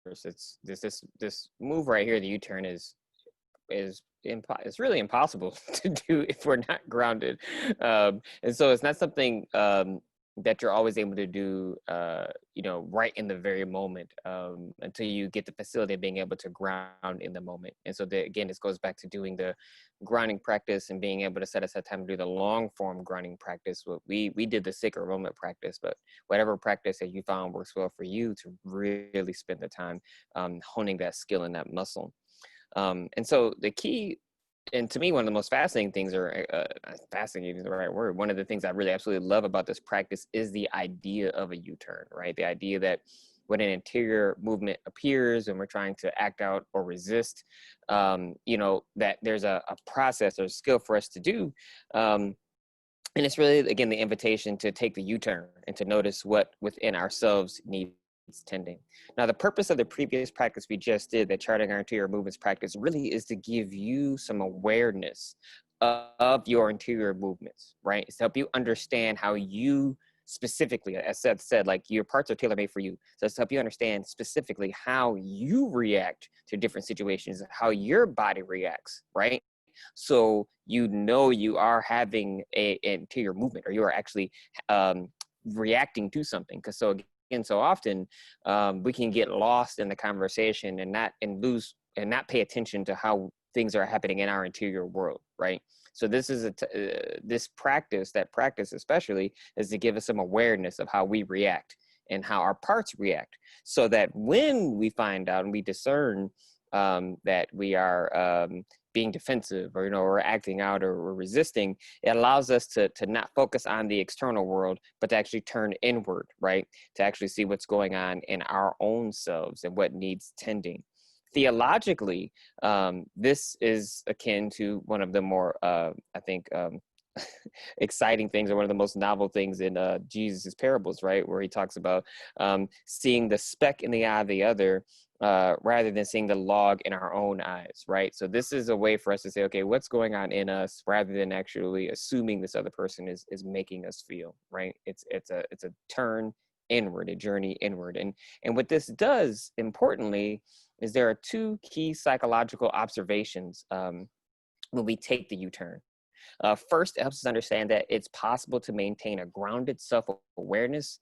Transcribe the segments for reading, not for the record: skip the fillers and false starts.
It's this move right here, the U-turn it's really impossible to do if we're not grounded. And so it's not something that you're always able to do, right in the very moment, until you get the facility of being able to ground in the moment. And so again, this goes back to doing the grounding practice and being able to set aside time to do the long form grounding practice. We did the sacred moment practice, but whatever practice that you found works well for you to really spend the time honing that skill and that muscle. And so the key, and to me, one of the most fascinating things, or fascinating is the right word, one of the things I really absolutely love about this practice is the idea of a U-turn, right? The idea that when an interior movement appears and we're trying to act out or resist, that there's a process or skill for us to do. And it's really, again, the invitation to take the U-turn and to notice what within ourselves needs tending. Now, the purpose of the previous practice we just did, the charting our interior movements practice, really is to give you some awareness of your interior movements, right? It's to help you understand how you specifically, as Seth said, like your parts are tailor-made for you. So it's to help you understand specifically how you react to different situations, how your body reacts, right? So you are having an interior movement, or you are actually reacting to something. Because so often we can get lost in the conversation and not pay attention to how things are happening in our interior world, right? So this is this practice, especially, is to give us some awareness of how we react and how our parts react, so that when we find out and we discern that we are being defensive, or we're acting out, or we're resisting, it allows us to not focus on the external world, but to actually turn inward, right? To actually see what's going on in our own selves and what needs tending. Theologically, this is akin to one of the more, exciting things, or one of the most novel things in Jesus's parables, right? Where he talks about seeing the speck in the eye of the other, rather than seeing the log in our own eyes, right? So this is a way for us to say, okay, what's going on in us, rather than actually assuming this other person is making us feel, right? It's a turn inward, a journey inward. And what this does, importantly, is there are two key psychological observations when we take the U-turn. First, it helps us understand that it's possible to maintain a grounded self-awareness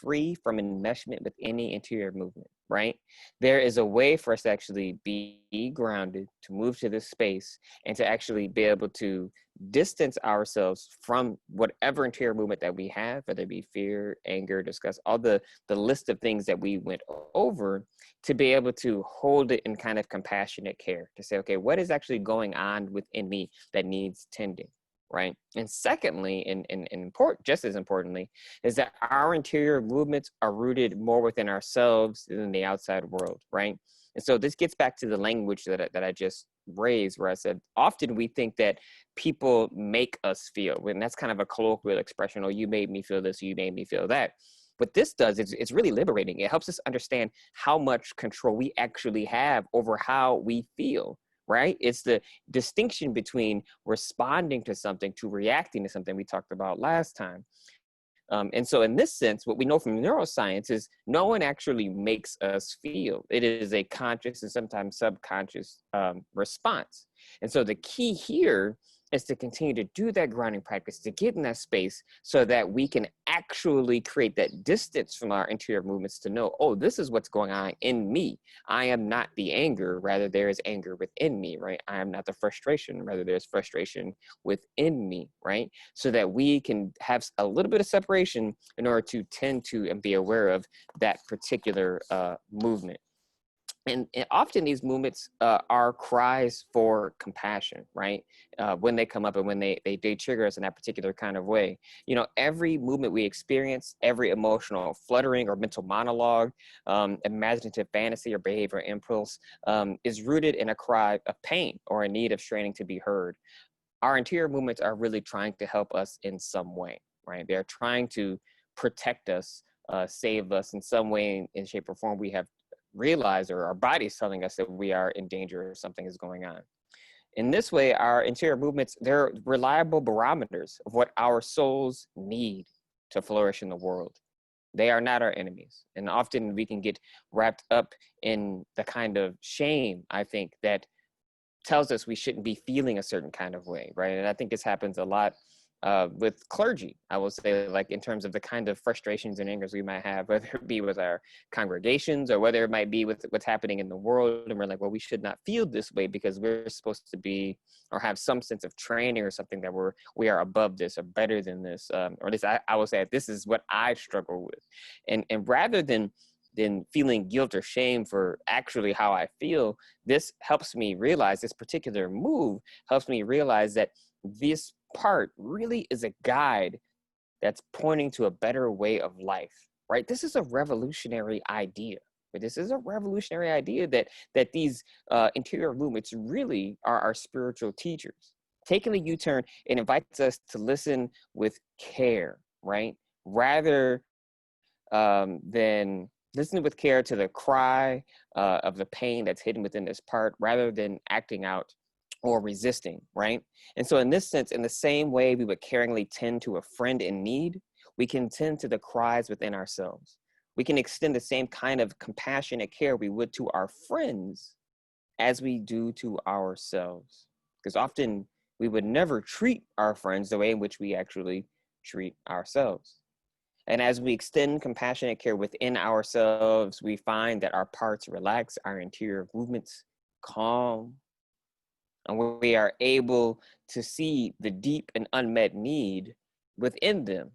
free from enmeshment with any interior movement, right? There is a way for us to actually be grounded, to move to this space, and to actually be able to distance ourselves from whatever interior movement that we have, whether it be fear, anger, disgust, all the list of things that we went over, to be able to hold it in kind of compassionate care, to say, okay, what is actually going on within me that needs tending, right? And secondly, just as importantly, is that our interior movements are rooted more within ourselves than the outside world, right? And so this gets back to the language that I just raised, where I said, often we think that people make us feel, and that's kind of a colloquial expression, oh, you made me feel this, you made me feel that. What this does is it's really liberating. It helps us understand how much control we actually have over how we feel, right? It's the distinction between responding to something to reacting to something we talked about last time. And so in this sense, what we know from neuroscience is no one actually makes us feel. It is a conscious and sometimes subconscious response. And so the key here is to continue to do that grounding practice, to get in that space, so that we can actually create that distance from our interior movements to know, oh, this is what's going on in me. I am not the anger, rather there is anger within me, right? I am not the frustration, rather there's frustration within me, right? So that we can have a little bit of separation in order to tend to and be aware of that particular movement. And often these movements are cries for compassion, right? When they come up and when they trigger us in that particular kind of way. Every movement we experience, every emotional fluttering or mental monologue, imaginative fantasy or behavior impulse is rooted in a cry of pain or a need of straining to be heard. Our interior movements are really trying to help us in some way, right? They're trying to protect us, save us in some way, in shape or form. We have realize, or our body's telling us that we are in danger or something is going on. In this way, our interior movements, they're reliable barometers of what our souls need to flourish in the world. They are not our enemies. And often we can get wrapped up in the kind of shame, I think, that tells us we shouldn't be feeling a certain kind of way, right? And I think this happens a lot with clergy, I will say, like in terms of the kind of frustrations and angers we might have, whether it be with our congregations or whether it might be with what's happening in the world. And we're like, well, we should not feel this way because we're supposed to be or have some sense of training or something that we are above this or better than this. Or at least I will say this is what I struggle with. And rather than feeling guilt or shame for actually how I feel, this helps me realize, this particular move helps me realize that this part really is a guide that's pointing to a better way of life, right? This is a revolutionary idea. But this is a revolutionary idea that these interior movements really are our spiritual teachers. Taking the U-turn, it invites us to listen with care, right? Rather than listening with care to the cry of the pain that's hidden within this part, rather than acting out or resisting, right? And so in this sense, in the same way we would caringly tend to a friend in need, we can tend to the cries within ourselves. We can extend the same kind of compassionate care we would to our friends as we do to ourselves. Because often we would never treat our friends the way in which we actually treat ourselves. And as we extend compassionate care within ourselves, we find that our parts relax, our interior movements calm, and we are able to see the deep and unmet need within them.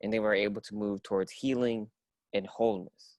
And then we're able to move towards healing and wholeness.